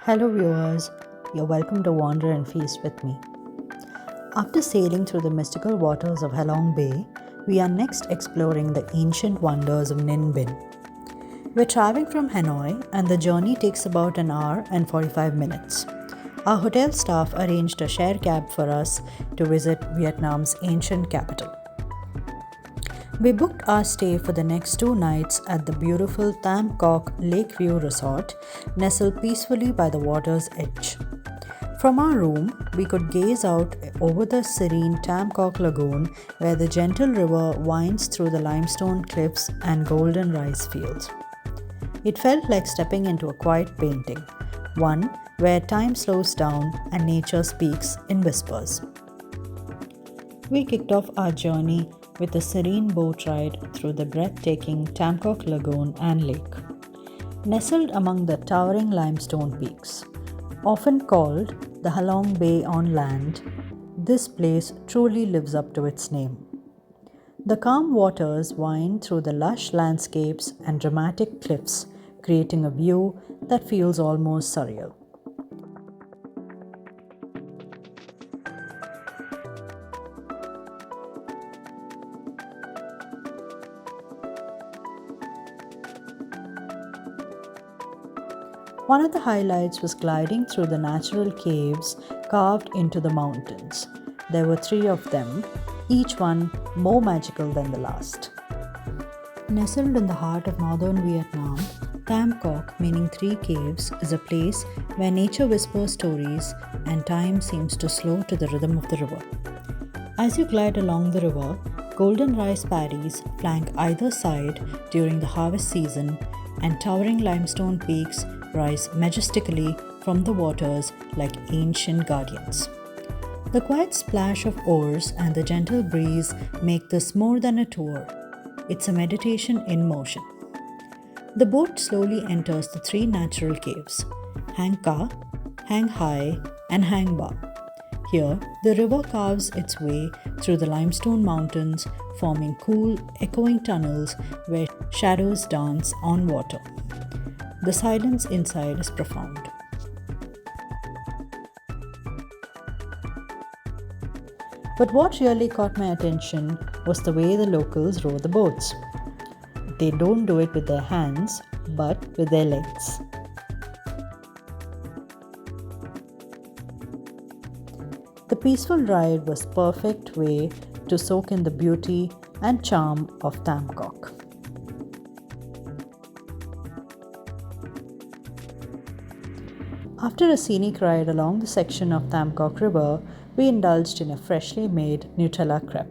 Hello, viewers. You're welcome to wander and feast with me. After sailing through the mystical waters of Halong Bay, we are next exploring the ancient wonders of Ninh Binh. We're traveling from Hanoi, and the journey takes about an hour and 45 minutes. Our hotel staff arranged a share cab for us to visit Vietnam's ancient capital. We booked our stay for the next 2 nights at the beautiful Tam Coc Lake View resort, nestled peacefully by the water's edge. From our room, we could gaze out over the serene Tam Coc Lagoon, where the gentle river winds through the limestone cliffs and golden rice fields. It felt like stepping into a quiet painting, one where time slows down and nature speaks in whispers. We kicked off our journey with a serene boat ride through the breathtaking Tam Coc Lagoon and lake. Nestled among the towering limestone peaks, often called the Halong Bay on land, this place truly lives up to its name. The calm waters wind through the lush landscapes and dramatic cliffs, creating a view that feels almost surreal. One of the highlights was gliding through the natural caves carved into the mountains. There were 3 of them, each one more magical than the last. Nestled in the heart of northern Vietnam, Tam Coc, meaning 3 caves, is a place where nature whispers stories and time seems to slow to the rhythm of the river. As you glide along the river, golden rice paddies flank either side during the harvest season, and towering limestone peaks rise majestically from the waters like ancient guardians. The quiet splash of oars and the gentle breeze make this more than a tour. It's a meditation in motion. The boat slowly enters the 3 natural caves, Hang Ka, Hang Hai, and Hang Ba. Here, the river carves its way through the limestone mountains, forming cool, echoing tunnels where shadows dance on water. The silence inside is profound. But what really caught my attention was the way the locals row the boats. They don't do it with their hands, but with their legs. The peaceful ride was a perfect way to soak in the beauty and charm of Tam Coc. After a scenic ride along the section of Tam Coc River, we indulged in a freshly made Nutella crepe.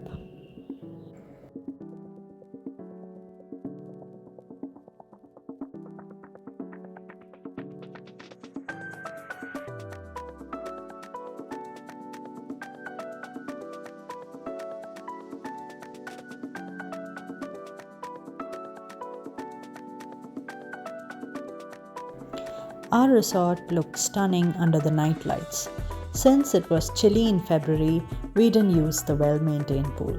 Our resort looked stunning under the night lights. Since it was chilly in February, we didn't use the well-maintained pool.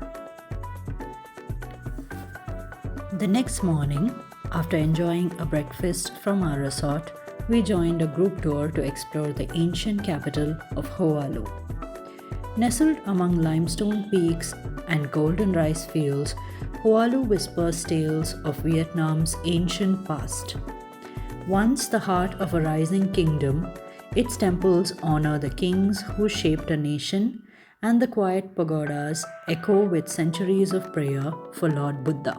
The next morning, after enjoying a breakfast from our resort, we joined a group tour to explore the ancient capital of Hoa Lo. Nestled among limestone peaks and golden rice fields, Hoa Lo whispers tales of Vietnam's ancient past. Once the heart of a rising kingdom, its temples honor the kings who shaped a nation, and the quiet pagodas echo with centuries of prayer for Lord Buddha.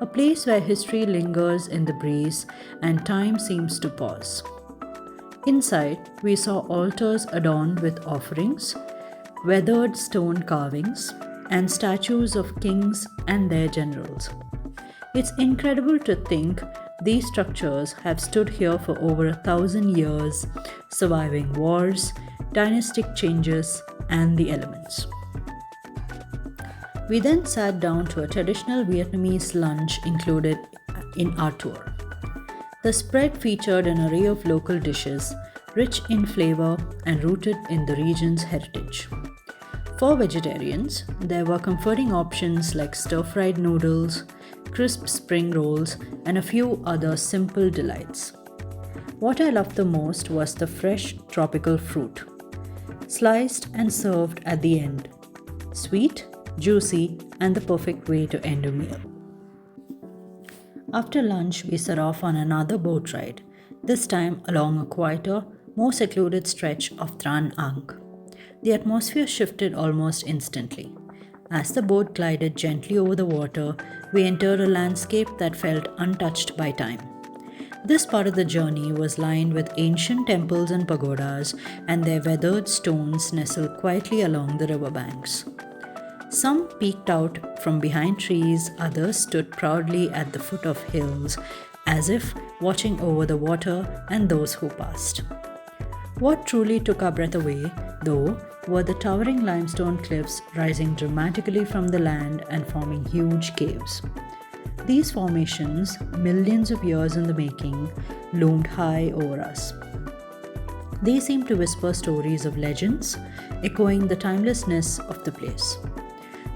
A place where history lingers in the breeze and time seems to pause. Inside, we saw altars adorned with offerings, weathered stone carvings, and statues of kings and their generals. It's incredible to think these structures have stood here for over 1,000 years, surviving wars, dynastic changes, and the elements. We then sat down to a traditional Vietnamese lunch included in our tour. The spread featured an array of local dishes, rich in flavor and rooted in the region's heritage. For vegetarians, there were comforting options like stir-fried noodles, crisp spring rolls, and a few other simple delights. What I loved the most was the fresh tropical fruit, sliced and served at the end. Sweet, juicy, and the perfect way to end a meal. After lunch, we set off on another boat ride, this time along a quieter, more secluded stretch of Trang An. The atmosphere shifted almost instantly. As the boat glided gently over the water, we entered a landscape that felt untouched by time. This part of the journey was lined with ancient temples and pagodas, and their weathered stones nestled quietly along the riverbanks. Some peeked out from behind trees, others stood proudly at the foot of hills, as if watching over the water and those who passed. What truly took our breath away, though, were the towering limestone cliffs rising dramatically from the land and forming huge caves. These formations, millions of years in the making, loomed high over us. They seemed to whisper stories of legends, echoing the timelessness of the place.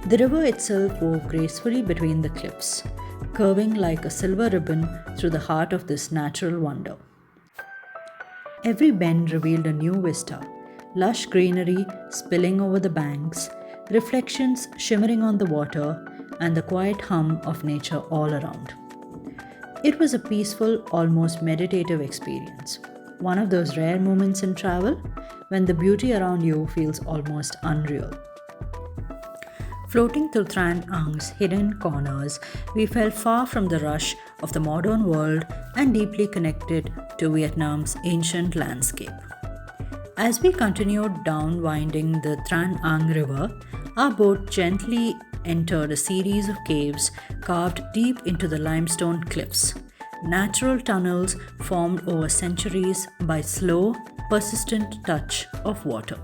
The river itself wove gracefully between the cliffs, curving like a silver ribbon through the heart of this natural wonder. Every bend revealed a new vista, lush greenery spilling over the banks, reflections shimmering on the water, and the quiet hum of nature all around. It was a peaceful, almost meditative experience, one of those rare moments in travel when the beauty around you feels almost unreal. Floating through Trang An's hidden corners, we felt far from the rush of the modern world and deeply connected to Vietnam's ancient landscape. As we continued down winding the Trang An River, our boat gently entered a series of caves carved deep into the limestone cliffs, natural tunnels formed over centuries by slow, persistent touch of water.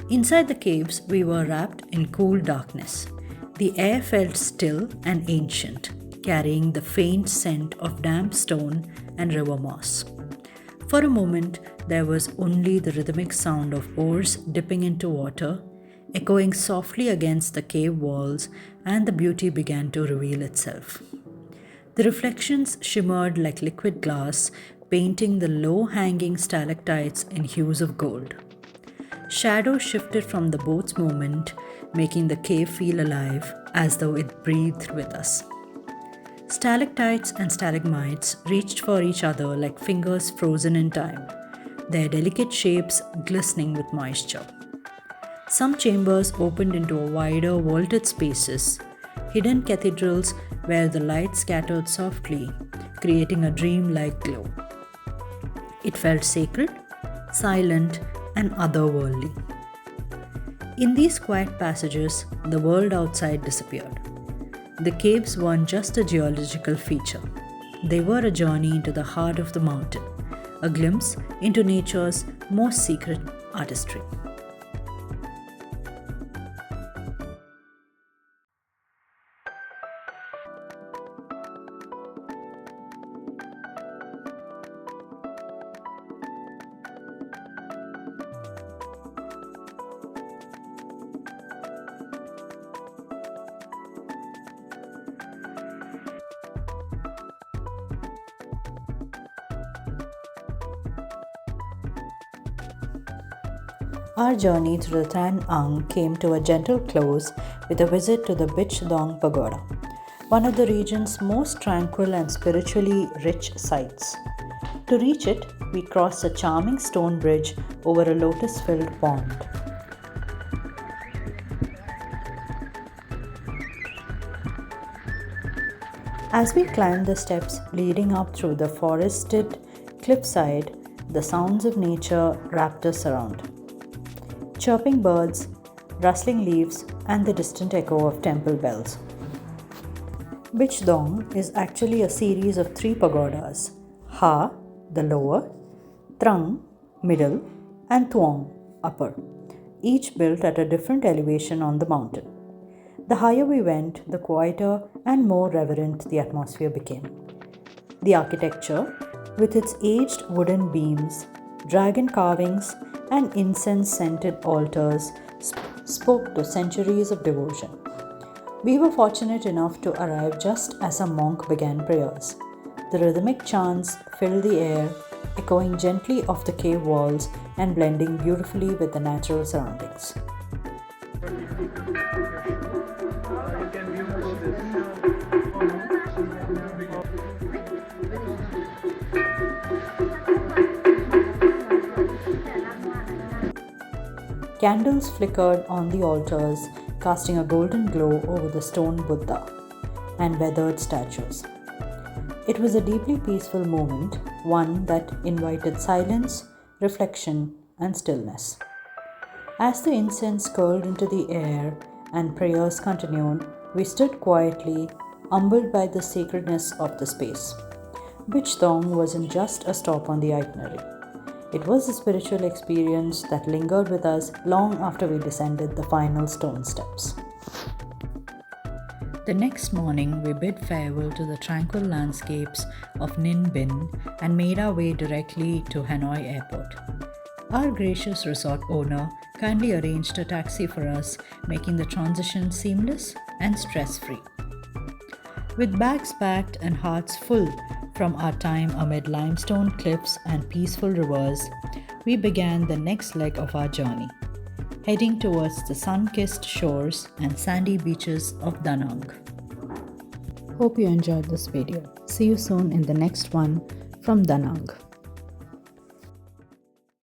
Inside the caves, we were wrapped in cool darkness. The air felt still and ancient, carrying the faint scent of damp stone and river moss. For a moment, there was only the rhythmic sound of oars dipping into water, echoing softly against the cave walls, and the beauty began to reveal itself. The reflections shimmered like liquid glass, painting the low-hanging stalactites in hues of gold. Shadows shifted from the boat's movement, making the cave feel alive, as though it breathed with us. Stalactites and stalagmites reached for each other like fingers frozen in time, their delicate shapes glistening with moisture. Some chambers opened into a wider, vaulted spaces, hidden cathedrals where the light scattered softly, creating a dreamlike glow. It felt sacred, silent, and otherworldly. In these quiet passages, the world outside disappeared. The caves weren't just a geological feature. They were a journey into the heart of the mountain, a glimpse into nature's most secret artistry. Our journey through the Trang An came to a gentle close with a visit to the Bich Pagoda, one of the region's most tranquil and spiritually rich sites. To reach it, we crossed a charming stone bridge over a lotus-filled pond. As we climbed the steps leading up through the forested cliffside, the sounds of nature wrapped us around. Chirping birds, rustling leaves, and the distant echo of temple bells. Bich is actually a series of 3 pagodas: Ha, the lower, Trang, middle, and Thuong, upper, each built at a different elevation on the mountain. The higher we went, the quieter and more reverent the atmosphere became. The architecture, with its aged wooden beams, dragon carvings, and incense-scented altars, spoke to centuries of devotion. We were fortunate enough to arrive just as a monk began prayers. The rhythmic chants filled the air, echoing gently off the cave walls and blending beautifully with the natural surroundings. Candles flickered on the altars, casting a golden glow over the stone Buddha and weathered statues. It was a deeply peaceful moment, one that invited silence, reflection, and stillness. As the incense curled into the air and prayers continued, we stood quietly, humbled by the sacredness of the space. Bich wasn't just a stop on the itinerary. It was a spiritual experience that lingered with us long after we descended the final stone steps. The next morning, we bid farewell to the tranquil landscapes of Ninh Binh and made our way directly to Hanoi Airport. Our gracious resort owner kindly arranged a taxi for us, making the transition seamless and stress-free. With bags packed and hearts full from our time amid limestone cliffs and peaceful rivers, we began the next leg of our journey, heading towards the sun-kissed shores and sandy beaches of Da Nang. Hope you enjoyed this video. See you soon in the next one from Da Nang.